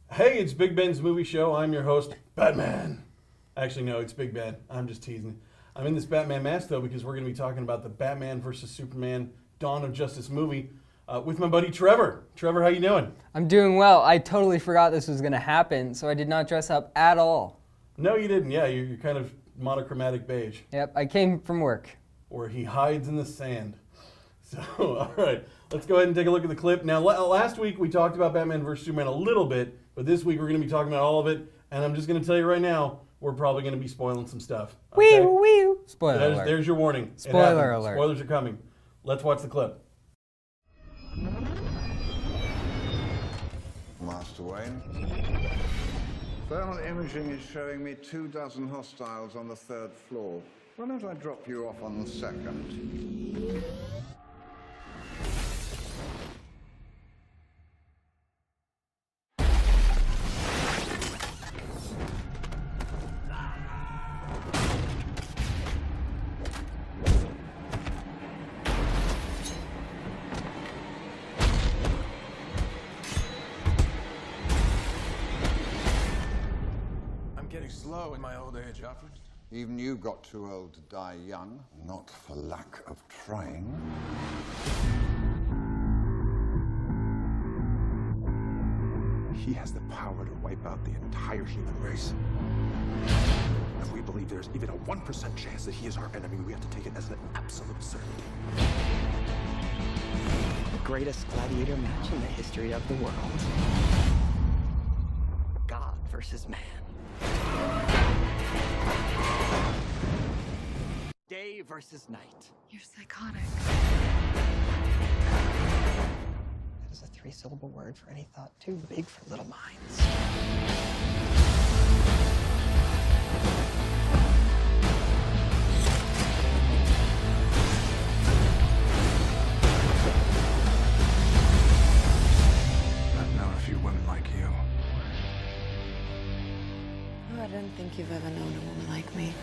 Hey, it's Big Ben's Movie Show. I'm your host, Batman. Actually, no, it's Big Ben. I'm just teasing. I'm in this Batman mask, though, because we're going to be talking about the Batman vs. Superman Dawn of Justice movie with my buddy Trevor. Trevor, how you doing? I'm doing well. I totally forgot this was going to happen, so I did not dress up at all. No, you didn't. Yeah, you're kind of monochromatic beige. Yep, I came from work. Or he hides in the sand. So, all right, let's go ahead and take a look at the clip. Now, last week we talked about Batman vs. Superman a little bit, but this week we're going to be talking about all of it, and I'm just going to tell you right now, we're probably going to be spoiling some stuff. Okay? Wee. Spoiler alert. There's your warning. Spoiler alert. Spoilers are coming. Let's watch the clip. Master Wayne. Thermal imaging is showing me 24 hostiles on the 3rd floor. Why don't I drop you off on the 2nd? Getting slow in my old age, Alfred. Even you got too old to die young, not for lack of trying. He has the power to wipe out the entire human race. If we believe there's even a 1% chance that he is our enemy, we have to take it as an absolute certainty. The greatest gladiator match in the history of the world. God versus man. Day versus night. You're psychotic. That is a 3-syllable word for any thought too big for little minds. I've known a few women like you. Oh, I don't think you've ever known a woman like me.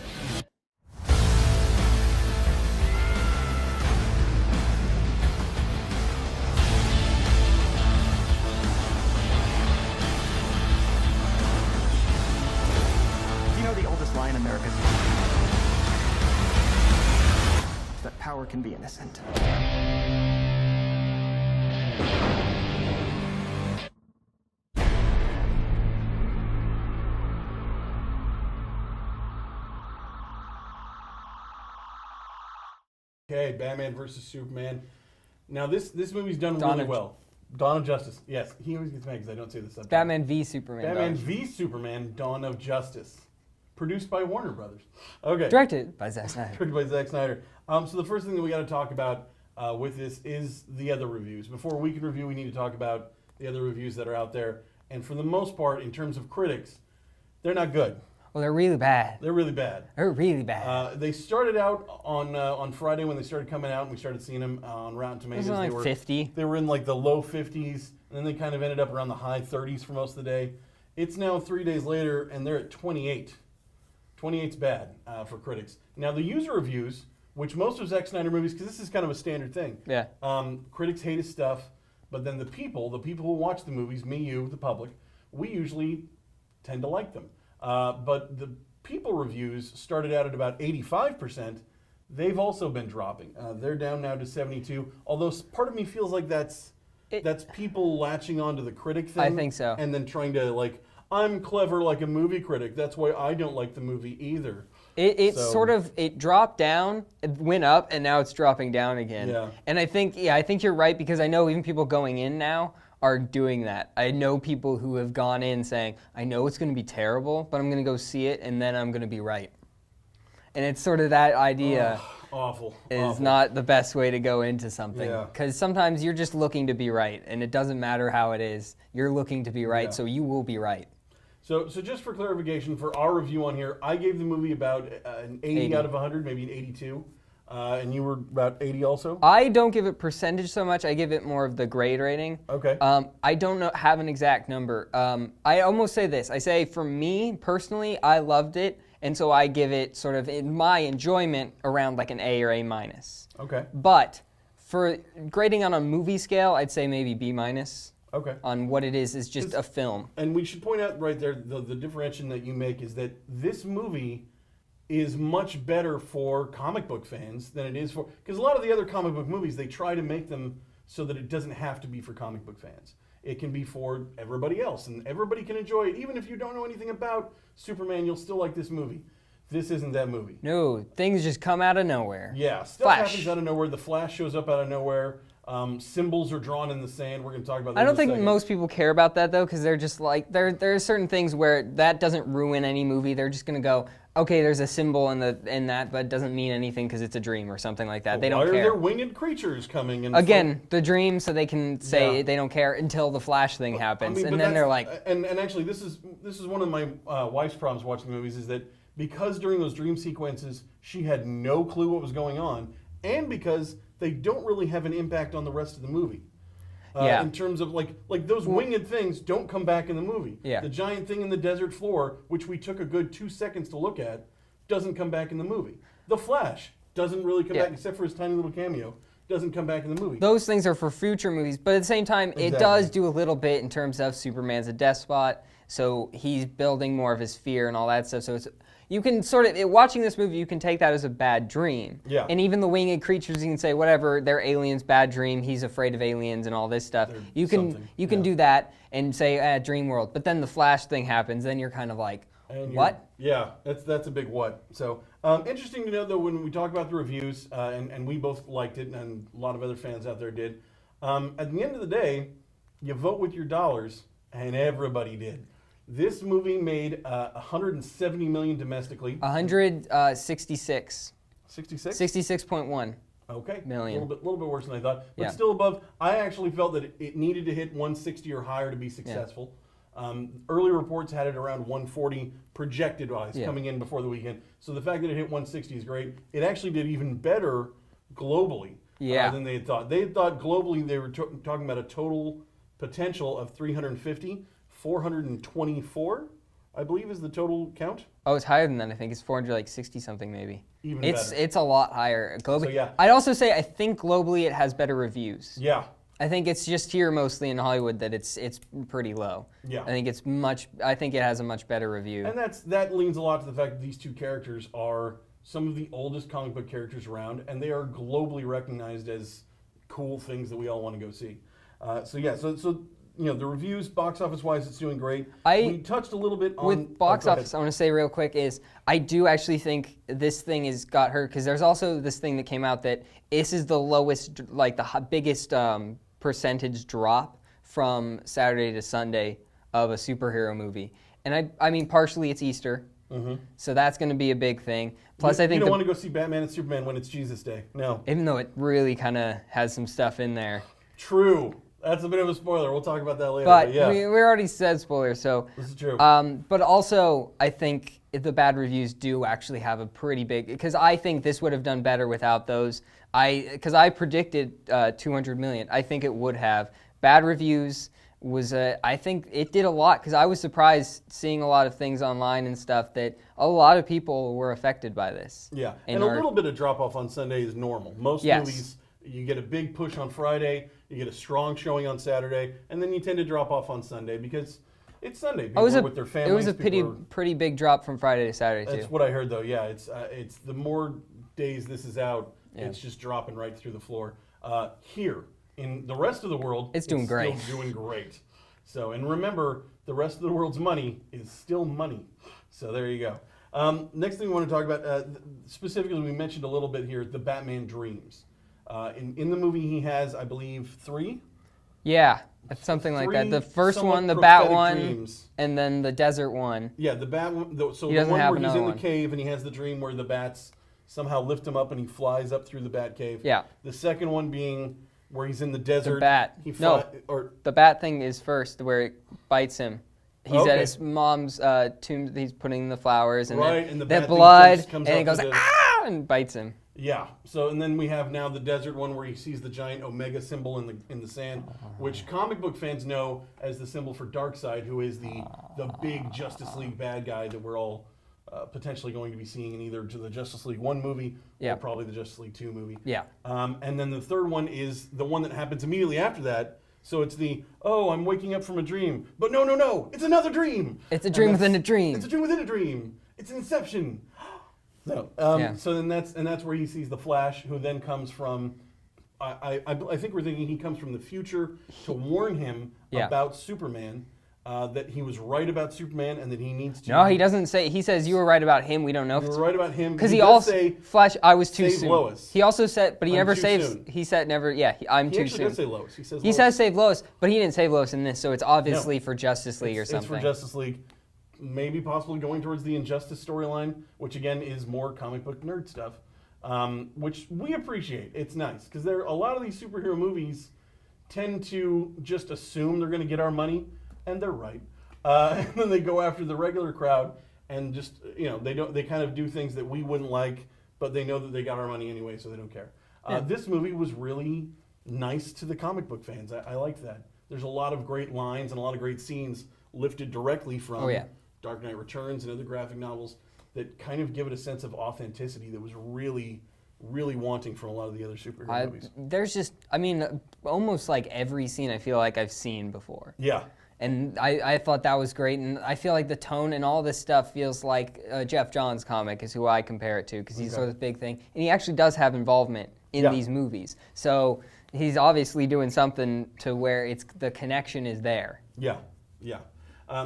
You know the oldest lie in America? That power can be innocent. Okay, Batman vs. Superman. Now, this movie's done really well. Dawn of Justice. Yes, he always gets mad because I don't say the subtitle. Batman v Superman. Batman v Superman, Dawn of Justice. Produced by Warner Brothers. Okay. Directed by Zack Snyder. Directed by Zack Snyder. So the first thing that we got to talk about with this is the other reviews. Before we can review, we need to talk about the other reviews that are out there. And for the most part, in terms of critics, they're not good. Well, they're really bad. They're really bad. They're really bad. They started out on Friday when they started coming out, and we started seeing them on Rotten Tomatoes. It was like 50. They were in like the low 50s, and then they kind of ended up around the high 30s for most of the day. It's now 3 days later, and they're at 28. 28's bad for critics. Now, the user reviews, which most of Zack Snyder movies, because this is kind of a standard thing. Yeah. Critics hate his stuff, but then the people who watch the movies, me, you, the public, we usually tend to like them. But the people reviews started out at about 85%. They've also been dropping. They're down now to 72. Although part of me feels like that's people latching onto the critic thing. I think so. And then trying to like, I'm clever like a movie critic. That's why I don't like the movie either. It dropped down, it went up, and now it's dropping down again. Yeah. And I think you're right, because I know even people going in now are doing that. I know people who have gone in saying, I know it's going to be terrible, but I'm going to go see it, and then I'm going to be right. And it's sort of that idea. Awful. is Awful. not the best way to go into something. Yeah. Because sometimes you're just looking to be right, and it doesn't matter how it is. You're looking to be right, Yeah. so you will be right. So just for clarification, for our review on here, I gave the movie about an 80 out of 100, maybe an 82. And you were about 80 also? I don't give it percentage so much. I give it more of the grade rating. Okay. I don't have an exact number. I almost say this. I say for me personally, I loved it, and so I give it sort of in my enjoyment around like an A or A minus. Okay. But for grading on a movie scale, I'd say maybe B minus. Okay. On what it is just a film. And we should point out right there, the differentiation that you make is that this movie is much better for comic book fans than it is for, because a lot of the other comic book movies, they try to make them so that it doesn't have to be for comic book fans. It can be for everybody else, and everybody can enjoy it. Even if you don't know anything about Superman, you'll still like this movie. This isn't that movie. No, things just come out of nowhere. Yeah, stuff Flash. happens out of nowhere. The Flash shows up out of nowhere. Symbols are drawn in the sand. We're going to talk about that I don't in a think second. most people care about that though, because they're just like there are certain things where that doesn't ruin any movie. They're just gonna go, okay, there's a symbol in that, but it doesn't mean anything because it's a dream or something like that. They don't Why are care. there winged creatures coming? And Again, the dream, so they can say Yeah. they don't care until the Flash thing happens, but and then they're like, and actually, this is one of my wife's problems watching the movies is that because during those dream sequences she had no clue what was going on, and because they don't really have an impact on the rest of the movie. Yeah. In terms of like those winged things don't come back in the movie. Yeah. The giant thing in the desert floor, which we took a good 2 seconds to look at, doesn't come back in the movie. The Flash doesn't really come Yeah. back except for his tiny little cameo. Doesn't come back in the movie. those things are for future movies, but at the same time, it Exactly. does do a little bit in terms of Superman's a despot, so he's building more of his fear and all that stuff. So it's, you can sort of, watching this movie, you can take that as a bad dream. Yeah. And even the winged creatures, you can say, whatever, they're aliens, bad dream, he's afraid of aliens and all this stuff. They're You can something, you can yeah. do that and say, dream world. But then the Flash thing happens, then you're kind of like, And you're- what? Yeah, that's a big what. So interesting to know though when we talk about the reviews, and we both liked it, and a lot of other fans out there did. At the end of the day, you vote with your dollars, and everybody did. This movie made 170 million domestically. 166. 66. 66.1. Okay, million. A little bit worse than I thought, but Yeah. still above. I actually felt that it needed to hit 160 or higher to be successful. Early reports had it around 140 projected wise Yeah. coming in before the weekend. So the fact that it hit 160 is great. It actually did even better globally Yeah. than they had thought. They had thought globally they were talking about a total potential of 350, 424, I believe is the total count. Oh, it's higher than that. I think it's 460 something maybe. Even it's better. it's a lot higher globally. So, yeah. I'd also say I think globally it has better reviews. Yeah. I think it's just here mostly in Hollywood that it's pretty low. Yeah. I think it has a much better review. And that leans a lot to the fact that these two characters are some of the oldest comic book characters around, and they are globally recognized as cool things that we all want to go see. So you know, the reviews, box office wise, it's doing great. We touched a little bit on with box go ahead. office. I want to say real quick is I do actually think this thing has got hurt because there's also this thing that came out that this is the lowest, like the biggest percentage drop from Saturday to Sunday of a superhero movie. And I mean, partially it's Easter, so that's going to be a big thing. Plus, I think you don't want to go see Batman and Superman when it's Jesus Day. No. even though it really kind of has some stuff in there. True. That's a bit of a spoiler. We'll talk about that later. But yeah, we already said spoilers, so. this is true. But also, I think the bad reviews do actually have a pretty big, because I think this would have done better without those. Because I predicted 200 million. I think it would have. Bad reviews was, I think it did a lot, because I was surprised seeing a lot of things online and stuff that a lot of people were affected by this. Yeah, and a little bit of drop off on Sunday is normal. Most Yes. movies, you get a big push on Friday, you get a strong showing on Saturday, and then you tend to drop off on Sunday because it's Sunday. People are with their families. It was a people pretty big drop from Friday to Saturday, That's too. what I heard, though. Yeah, it's the more days this is out, Yeah. it's just dropping right through the floor. Here, in the rest of the world, It's doing great. Still doing great. So, and remember, the rest of the world's money is still money. So there you go. Next thing we want to talk about, specifically, we mentioned a little bit here, the Batman dreams. In the movie, he has, I believe, 3. Yeah, it's something like that. Three The first somewhat one, the bat prophetic one, dreams. and then the desert one. Yeah, the bat one. So He the doesn't one have where he's another in the one. cave and he has the dream where the bats somehow lift him up and he flies up through the Batcave. Yeah. The second one being where he's in the desert. The bat. He No, the bat thing is first, where it bites him. He's Okay. at his mom's tomb. He's putting the flowers, and Right, then and the the bat thing blood, comes and out he goes through the- ah, and bites him. Yeah. So and then we have now the desert one where he sees the giant Omega symbol in the sand, which comic book fans know as the symbol for Darkseid, who is the big Justice League bad guy that we're all potentially going to be seeing in either the Justice League 1 movie Yeah. or probably the Justice League 2 movie. Yeah. And then the third one is the one that happens immediately after that. So it's I'm waking up from a dream. But no, it's another dream. It's a dream And that's- within a dream. It's a dream within a dream. It's an Inception. No. Yeah. So then that's where he sees the Flash, who then comes from. I think we're thinking he comes from the future to warn him Yeah. about Superman. That he was right about Superman and that he needs to. No, he doesn't say. He says you were right about him. We don't know. You were right about him. Because he does also say Flash. I was too save soon. Lois. He also said, but he I'm never too saves. soon. He said never. Yeah, I'm he too actually soon. does say Lois. He says He Lois. says save Lois, but he didn't save Lois in this, so it's obviously No. for Justice League or It's something. for Justice League. Maybe possibly going towards the Injustice storyline, which again is more comic book nerd stuff, which we appreciate. It's nice because a lot of these superhero movies tend to just assume they're going to get our money, and they're right. And then they go after the regular crowd and just they kind of do things that we wouldn't like, but they know that they got our money anyway, so they don't care. This movie was really nice to the comic book fans. I liked that. There's a lot of great lines and a lot of great scenes lifted directly from Dark Knight Returns and other graphic novels that kind of give it a sense of authenticity that was really, really wanting from a lot of the other superhero movies. There's just, almost like every scene I feel like I've seen before. Yeah. And I thought that was great, and I feel like the tone and all this stuff feels like Jeff Johns' comic is who I compare it to, because he's sort of the big thing. And he actually does have involvement in these movies. So he's obviously doing something to where the connection is there. Yeah, yeah.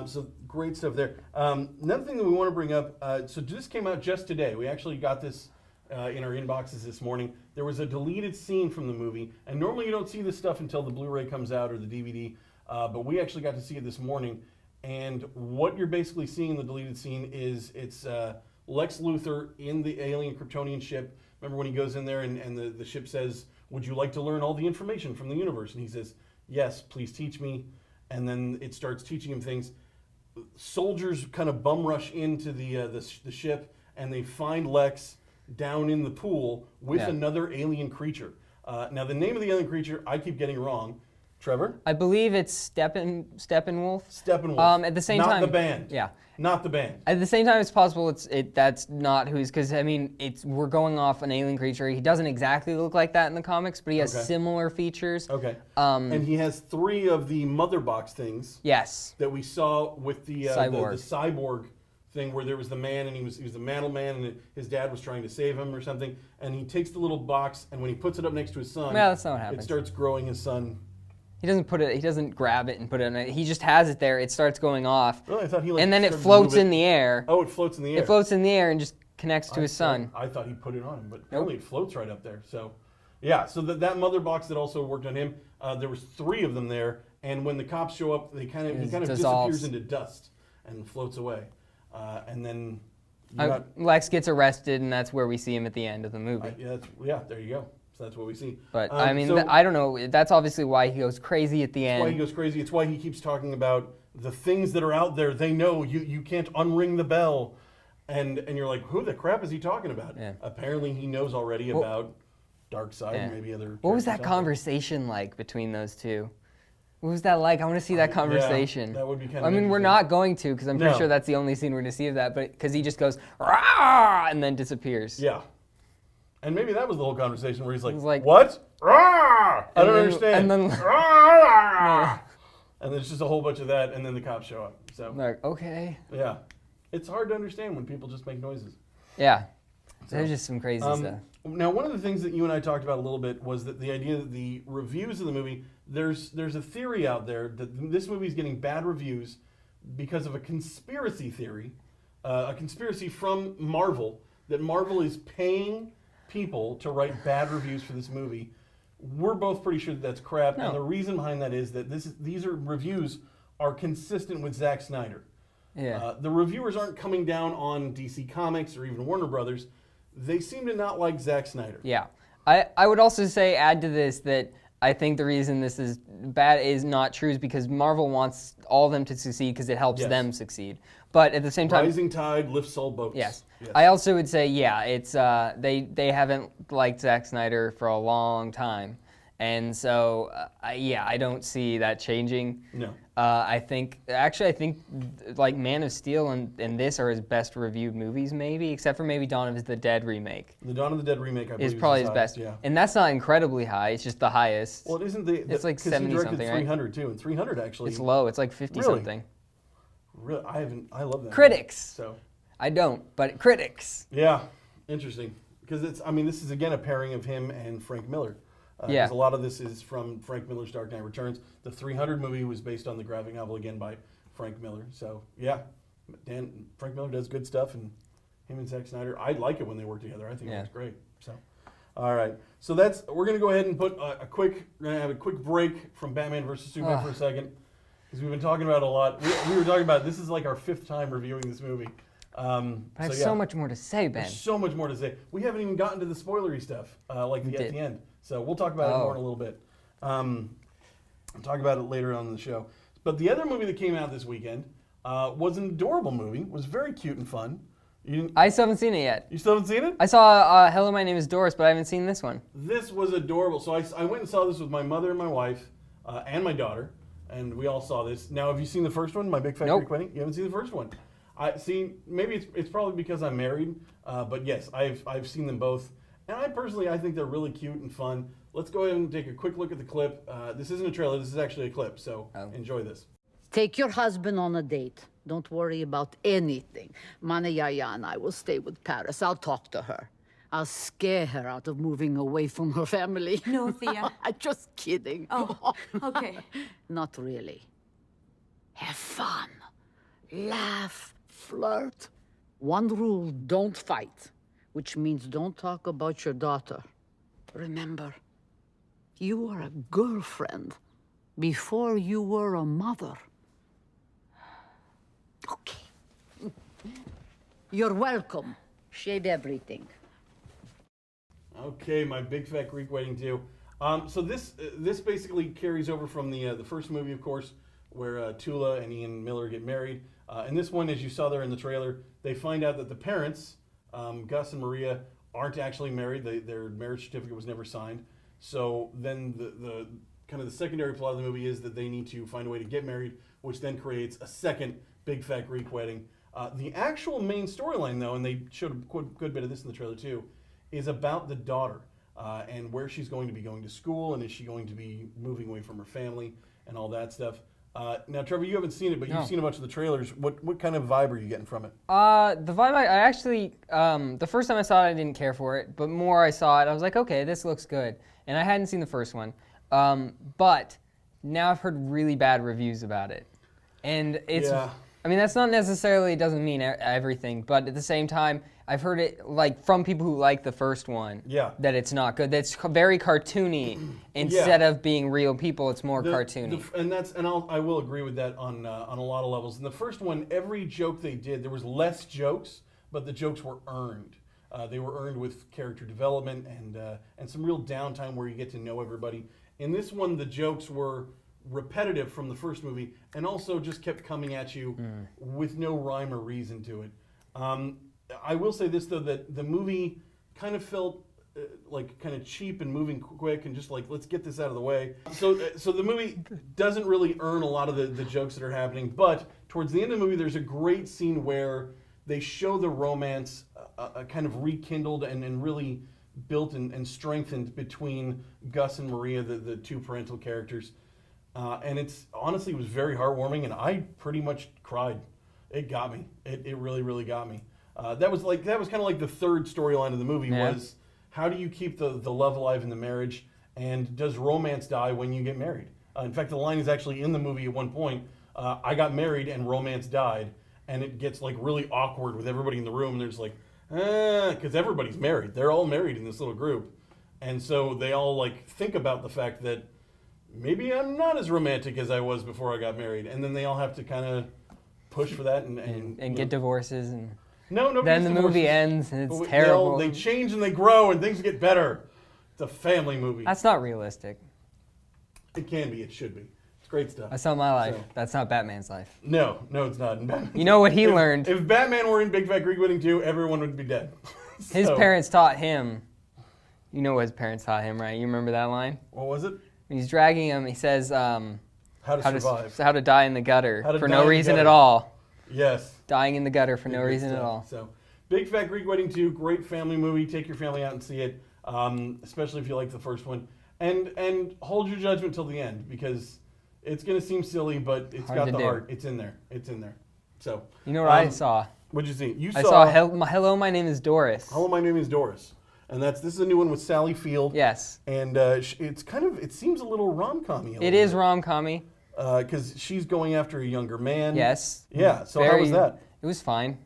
So great stuff there. Another thing that we want to bring up, so this came out just today. We actually got this in our inboxes this morning. There was a deleted scene from the movie, and normally you don't see this stuff until the Blu-ray comes out or the DVD, but we actually got to see it this morning. And what you're basically seeing in the deleted scene is it's Lex Luthor in the alien Kryptonian ship. Remember when he goes in there and the ship says, "Would you like to learn all the information from the universe?" And he says, "Yes, please teach me." And then it starts teaching him things. Soldiers kind of bum rush into the ship, and they find Lex down in the pool with another alien creature. Now, the name of the alien creature I keep getting wrong. Trevor? I believe it's Steppenwolf. Steppenwolf. At the same not time, the band. Yeah. Not the band. At the same time, it's possible that's not who's, because we're going off an alien creature. He doesn't exactly look like that in the comics, but he has similar features. Okay. And he has 3 of the mother box things. Yes. That we saw with the Cyborg. the cyborg thing, where there was the man and he was the mantle man, and his dad was trying to save him or something. And he takes the little box, and when he puts it up next to his son, that's not what happens. It starts growing his son. He doesn't grab it and put it in it. He just has it there. It starts going off. Really? I thought he and then it started to floats move in the air. Oh, it floats in the air. It floats in the air and just connects to his son. I thought he put it on him, but apparently it floats right up there. So, yeah. So that mother box that also worked on him. There was 3 of them there, and when the cops show up, he kind of disappears into dust and floats away, and then Lex gets arrested, and that's where we see him at the end of the movie. There you go. So that's what we see. But I don't know. That's obviously why he goes crazy at the end. That's why he goes crazy. It's why he keeps talking about the things that are out there. They know you can't unring the bell, and you're like, who the crap is he talking about? Yeah. Apparently, he knows already about Darkseid and maybe other. What was that characters out there. conversation like between those two? What was that like? I want to see that conversation. Yeah, that would be kind of we're interesting. not going to, because I'm pretty sure that's the only scene we're going to see of that. But because he just goes "Rah!" and then disappears. Yeah. And maybe that was the whole conversation where he's like, like what? I don't understand. And then and there's just a whole bunch of that, and then the cops show up. So like, okay. Yeah. It's hard to understand when people just make noises. Yeah. There's just some crazy stuff. Now, one of the things that you and I talked about a little bit was that the idea that the reviews of the movie, there's a theory out there that this movie is getting bad reviews because of a conspiracy theory, a conspiracy from Marvel, that Marvel is paying people to write bad reviews for this movie. We're both pretty sure that that's crap, and the reason behind that is that these reviews are consistent with Zack Snyder. Yeah. The reviewers aren't coming down on DC Comics or even Warner Brothers. they seem to not like Zack Snyder. Yeah. I would also say, add to this, that I think the reason this is bad is not true is because Marvel wants all of them to succeed because it helps Yes. them succeed. But at the same time, Rising tide lifts all boats. yes. I also would say, yeah, it's they haven't liked Zack Snyder for a long time, and so I don't see that changing. No. I think like Man of Steel and this are his best reviewed movies, maybe, except for maybe Dawn of the Dead remake. The Dawn of the Dead remake, I believe, Is probably his highest, best, Yeah. and that's not incredibly high. It's just the highest. Well, it isn't It's like 'cause 70 he directed something, right? 300 too, and 300 actually. It's low. It's like 50 Really? something. Really, I love that. Critics. So. I don't, but critics. Yeah, interesting. Because this is again a pairing of him and Frank Miller. Yeah. Because a lot of this is from Frank Miller's Dark Knight Returns. The 300 movie was based on the graphic novel again by Frank Miller. So yeah, Frank Miller does good stuff, and him and Zack Snyder, I like it when they work together. I think Yeah. it's great. So, all right. So we're gonna go ahead and put we're gonna have a quick break from Batman versus Superman for a second, because we've been talking about it a lot. We were talking about, this is like our 5th time reviewing this movie. I have so much more to say, Ben. There's so much more to say. We haven't even gotten to the spoilery stuff, at the end. So we'll talk about it more in a little bit. I'll talk about it later on in the show. But the other movie that came out this weekend was an adorable movie. It was very cute and fun. I still haven't seen it yet. You still haven't seen it? I saw Hello, My Name is Doris, but I haven't seen this one. This was adorable. So I went and saw this with my mother and my wife and my daughter, and we all saw this. Now, have you seen the first one, My Big Fat Greek Wedding? You haven't seen the first one. Maybe it's probably because I'm married, but yes, I've seen them both, and I think they're really cute and fun. Let's go ahead and take a quick look at the clip. This isn't a trailer. This is actually a clip. So enjoy this. Take your husband on a date. Don't worry about anything. Manayaya and I will stay with Paris. I'll talk to her. I'll scare her out of moving away from her family. No, Thea. Just kidding. Oh, okay. Not really. Have fun. Laugh. Flirt. One rule, don't fight, which means don't talk about your daughter. Remember, you were a girlfriend before you were a mother. Okay. You're welcome. Shave everything. Okay, My Big Fat Greek Wedding 2. So this basically carries over from the first movie, of course, where Tula and Ian Miller get married. In this one, as you saw there in the trailer, they find out that the parents, Gus and Maria, aren't actually married. Their marriage certificate was never signed. So then the kind of the secondary plot of the movie is that they need to find a way to get married, which then creates a second Big Fat Greek Wedding. The actual main storyline, though, and they showed a good bit of this in the trailer too, is about the daughter and where she's going to be going to school, and is she going to be moving away from her family and all that stuff. Now, Trevor, you haven't seen it, but you've seen a bunch of the trailers. What kind of vibe are you getting from it? The vibe, I actually, the first time I saw it, I didn't care for it, but more I saw it, I was like, okay, this looks good. And I hadn't seen the first one. But now I've heard really bad reviews about it. And it's, I mean, that's not necessarily, it doesn't mean everything, but at the same time, I've heard it like from people who like the first one, that it's not good. That's very cartoony. Instead of being real people, it's more cartoony. I will agree with that on a lot of levels. In the first one, every joke they did, there was less jokes, but the jokes were earned. They were earned with character development and some real downtime where you get to know everybody. In this one, the jokes were repetitive from the first kind and also just kept coming at you with no rhyme or reason to it. I will say this, though, that the movie kind of felt like kind of cheap and moving quick and just like, let's get this out of the way. So the movie doesn't really earn a lot of the jokes that are happening, but towards the end of the movie, there's a great scene where they show the romance kind of rekindled and really built and strengthened between Gus and Maria, the two parental characters. And it was very heartwarming, and I pretty much cried. It got me. It really, really got me. That was kind of like the third storyline of the movie was, how do you keep the love alive in the marriage, and does romance die when you get married? In fact, the line is actually in the movie at one point, I got married and romance died, and it gets like really awkward with everybody in the room, and there's like, because everybody's married. They're all married in this little group. And so they all like think about the fact that maybe I'm not as romantic as I was before I got married. And then they all have to kind of push for that and get divorces. And No, nobody Then gets the divorced. movie ends and it's But terrible. They change and they grow and things get better. It's a family movie. That's not realistic. It can be. It should be. It's great stuff. That's not my life. So- That's not Batman's life. No, it's not. Batman- You know what he if, learned? If Batman were in Big Fat Greek Wedding 2, everyone would be dead. His So- parents taught him. You know what his parents taught him, right? You remember that line? What was it? When he's dragging him, he says, How to survive. how to die in the gutter How to for die no in the reason gutter. at all. Yes. Dying in the gutter for no Great reason at stuff. all. So, Big Fat Greek Wedding 2, great family movie. Take your family out and see it, especially if you like the first one. And hold your judgment till the end because it's going to seem silly, but it's Hard got to the do. heart. It's in there. It's in there. So, You know what I saw? What'd you see? You I saw saw Hello, My Name is Doris. Hello, My Name is Doris. And this is a new one with Sally Field. Yes. And it's kind of, it seems a little rom-com-y. It is rom-commy. Because she's going after a younger man. Yes. Yeah, so how was that? It was fine.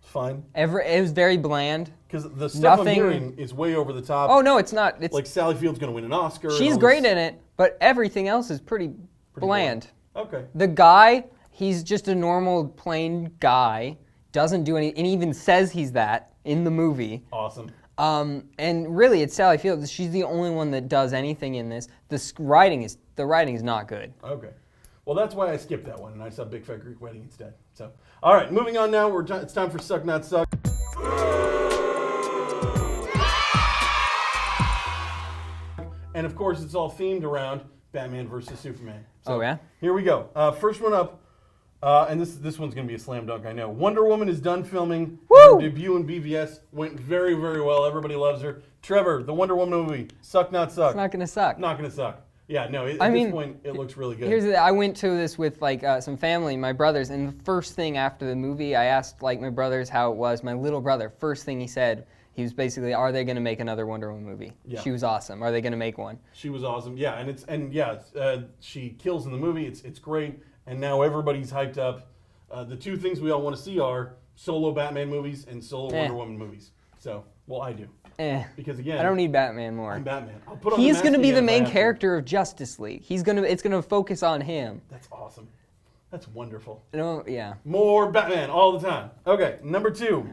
Fine. It was very bland. Because the stuff I'm Nothing- hearing is way over the top. Oh, no, it's not. It's Like Sally Field's going to win an Oscar. and She's all great this- in it, but everything else is pretty bland. Okay. The guy, he's just a normal, plain guy, doesn't do any, and even says he's that in the movie. Awesome. And really, it's Sally Field. She's the only one that does anything in this. The writing is not good. Okay. Well, that's why I skipped that one and I saw Big Fat Greek Wedding instead. So, all right, moving on now. It's time for Suck Not Suck. And of course, it's all themed around Batman versus Superman. So Oh, yeah? Here we go. First one up, and this one's going to be a slam dunk, I know. Wonder Woman is done filming. Woo! Her debut in BVS went very, very well. Everybody loves her. Trevor, the Wonder Woman movie, Suck Not Suck. It's not going to suck. Not going to suck. Yeah, no, at I this mean, point, it looks really good. I went to this with some family, my brothers, and the first thing after the movie, I asked my brothers how it was. My little brother, first thing he said, he was basically, "Are they going to make another Wonder Woman movie?" Yeah. She was awesome. Are they going to make one? She was awesome. Yeah, and she kills in the movie. It's great, and now everybody's hyped up. The two things we all want to see are solo Batman movies and solo Wonder Woman movies. So, well, I do. Because again, I don't need Batman more. I'm Batman. I'll put on He's going to be the main character of Justice League. It's gonna focus on him. That's awesome. That's wonderful. No, yeah. More Batman all the time. Okay, number 2.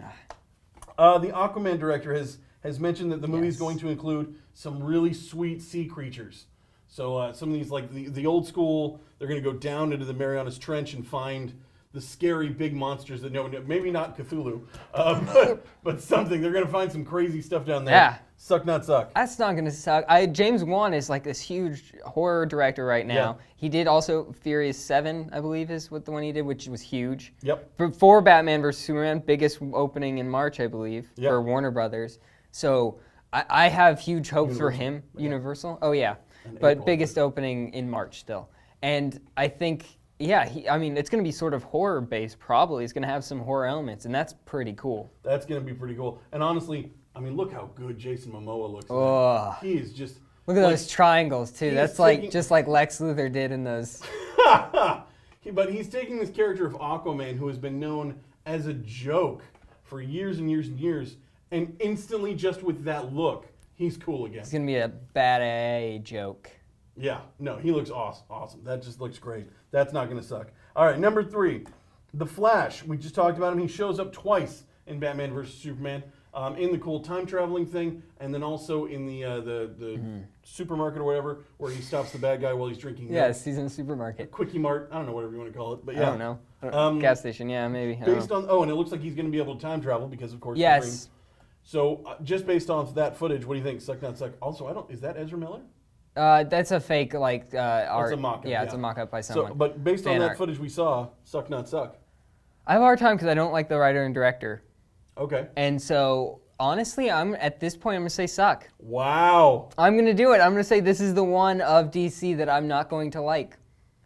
The Aquaman director has mentioned that the movie is going to include some really sweet sea creatures. So some of these, like the old school, they're going to go down into the Marianas Trench and find the scary big monsters that maybe not Cthulhu, but something. They're going to find some crazy stuff down there. Yeah. Suck not suck. That's not gonna suck. James Wan is like this huge horror director right now. Yeah. He did also Furious 7, I believe, is what the one he did, which was huge. Yep. For Batman vs Superman, biggest opening in March, I believe, Yep. for Warner Brothers. So I have huge hopes for Universal. him. Universal? Oh yeah. And But April, I biggest opening in March still. And I think, yeah, it's going to be sort of horror based probably. It's going to have some horror elements, and that's pretty cool. That's going to be pretty cool. And honestly, look how good Jason Momoa looks. in Oh. that. He is just... Look at those triangles too. he's That's taking- just like Lex Luthor did in those. But he's taking this character of Aquaman, who has been known as a joke for years and years and years, and instantly, just with that look, he's cool again. It's gonna be a bad A joke. Yeah, no, he looks awesome. That just looks great. That's not going to suck. All right, number 3, The Flash. We just talked about him. He shows up twice in Batman vs. Superman, in the cool time traveling thing, and then also in the supermarket or whatever, where he stops the bad guy while he's drinking milk. Yes, he's in the supermarket. Quickie Mart. I don't know, whatever you want to call it, but yeah. I don't know. Gas station, yeah, maybe. I don't Based know. on and it looks like he's going to be able to time travel because of course. the Yes. rings. So just based off that footage, what do you think? Suck not suck. Also, is that Ezra Miller? That's a fake art. It's a mock-up. Yeah, it's a mock-up by someone. So, but based on Fan that art. footage we saw, suck not suck. I have a hard time because I don't like the writer and director, Okay. and so honestly, at this point I'm gonna say suck. Wow. I'm gonna do it. I'm gonna say this is the one of DC that I'm not going to like.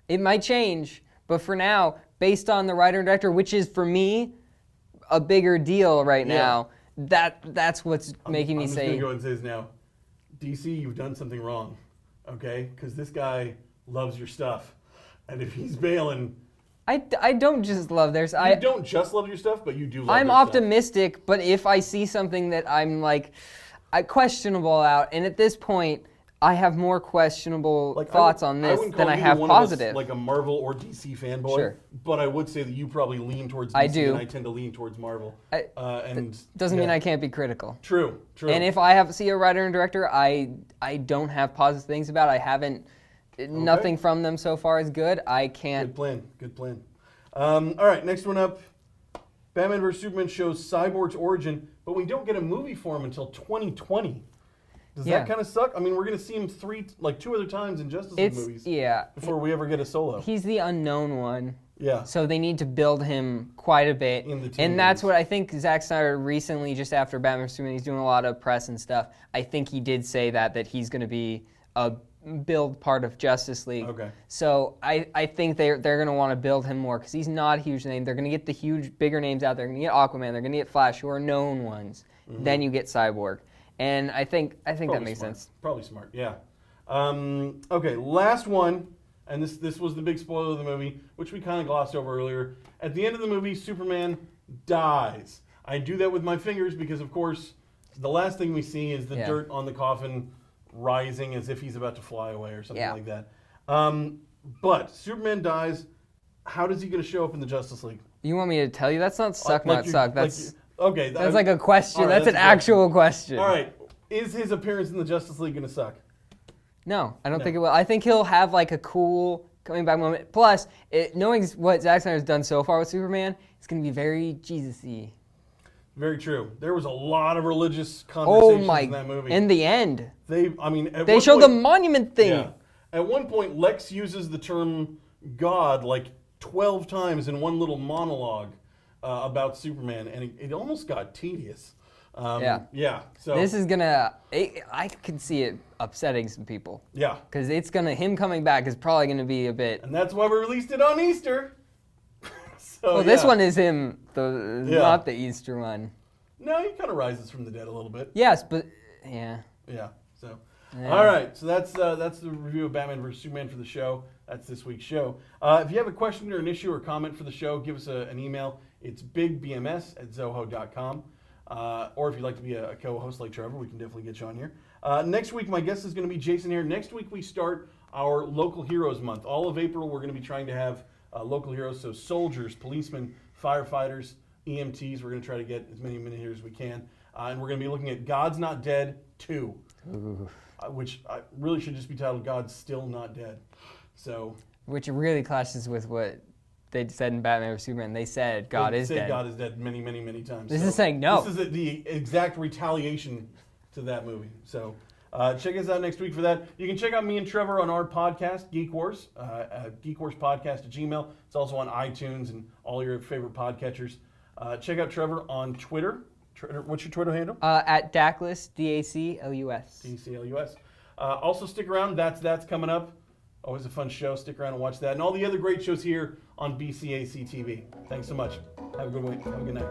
It might change, but for now, based on the writer and director, which is for me a bigger deal right Yeah. now, that's what's making me I'm just say. gonna go and say this now. DC, you've done something wrong, okay? Because this guy loves your stuff, and if he's bailing, I don't just love theirs. you don't just love your stuff, but you do love I'm their stuff. optimistic, but if I see something that I'm questionable out, and at this point, I have more questionable Like, thoughts I on this wouldn't than call I either have one of us, positive. like a Marvel or DC fanboy. Sure. But I would say that you probably lean towards DC, I do. and I tend to lean towards Marvel. And Doesn't mean yeah. I can't be critical. True. And if I see a writer and director I don't have positive things about, I haven't, nothing from them so far is good, I can't. Good plan. All right, next one up. Batman vs. Superman shows Cyborg's origin, but we don't get a movie for him until 2020. Does Yeah. that kind of suck? I mean, we're going to see him two other times in Justice League movies before we ever get a solo. He's the unknown one. Yeah. So they need to build him quite a bit. In the two and that's movies. what I think Zack Snyder recently, just after Batman vs. Superman, he's doing a lot of press and stuff. I think he did say that he's going to be a build part of Justice League. Okay. So I think they're going to want to build him more because he's not a huge name. They're going to get the huge, bigger names out there. They're going to get Aquaman. They're going to get Flash, who are known ones. Then you get Cyborg. And I think that makes sense. Probably smart, yeah. Okay, last one, and this was the big spoiler of the movie, which we kind of glossed over earlier. At the end of the movie, Superman dies. I do that with my fingers because, of course, the last thing we see is the dirt on the coffin rising as if he's about to fly away or something like that. But Superman dies. How does he going to show up in the Justice League? You want me to tell you? That's not suck, not suck. That's like a question. All right, that's an actual question. All right. Is his appearance in the Justice League going to suck? No, I don't think it will. I think he'll have like a cool coming back moment. Plus, knowing what Zack Snyder's done so far with Superman, it's going to be very Jesus-y. Very true. There was a lot of religious conversations in that movie. In the end. They showed the monument thing. Yeah. At one point, Lex uses the term God like 12 times in one little monologue about Superman, and it almost got tedious. Yeah. So this is gonna. I can see it upsetting some people. Yeah. Because him coming back is probably gonna be a bit. And that's why we released it on Easter. So, this one is him, not the Easter one. No, he kind of rises from the dead a little bit. Yes, but yeah. Yeah. So, all right. So that's the review of Batman vs. Superman for the show. That's this week's show. If you have a question or an issue or comment for the show, give us an email. It's bigbms@zoho.com. Or if you'd like to be a co-host like Trevor, we can definitely get you on here. Next week, my guest is going to be Jason here. Next week, we start our Local Heroes Month. All of April, we're going to be trying to have local heroes, so soldiers, policemen, firefighters, EMTs. We're going to try to get as many here as we can. And we're going to be looking at God's Not Dead 2, which really should just be titled God's Still Not Dead. So, which really clashes with what they said in Batman vs. Superman. They said God is dead. God is dead many, many, many times. This is saying no. This is the exact retaliation to that movie. So check us out next week for that. You can check out me and Trevor on our podcast, Geek Wars, geekwarspodcast@gmail.com. It's also on iTunes and all your favorite podcatchers. Check out Trevor on Twitter. What's your Twitter handle? At Daclus, DACLUS. DACLUS. Also stick around. That's coming up. Always a fun show. Stick around and watch that. And all the other great shows here on BCAC TV. Thanks so much. Have a good week. Have a good night.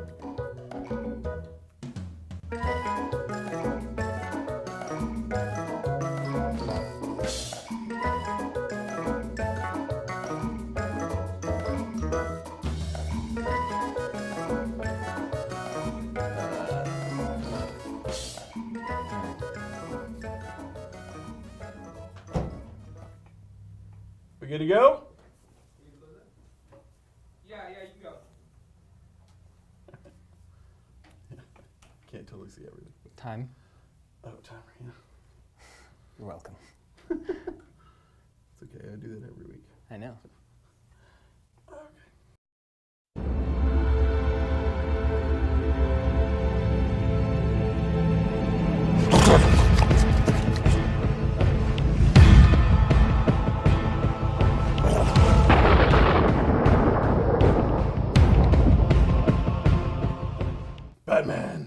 We good to go? Yeah, you go. Can't totally see everything. Time. Oh, timer, yeah. You're welcome. It's okay. I do that every week. I know. Batman.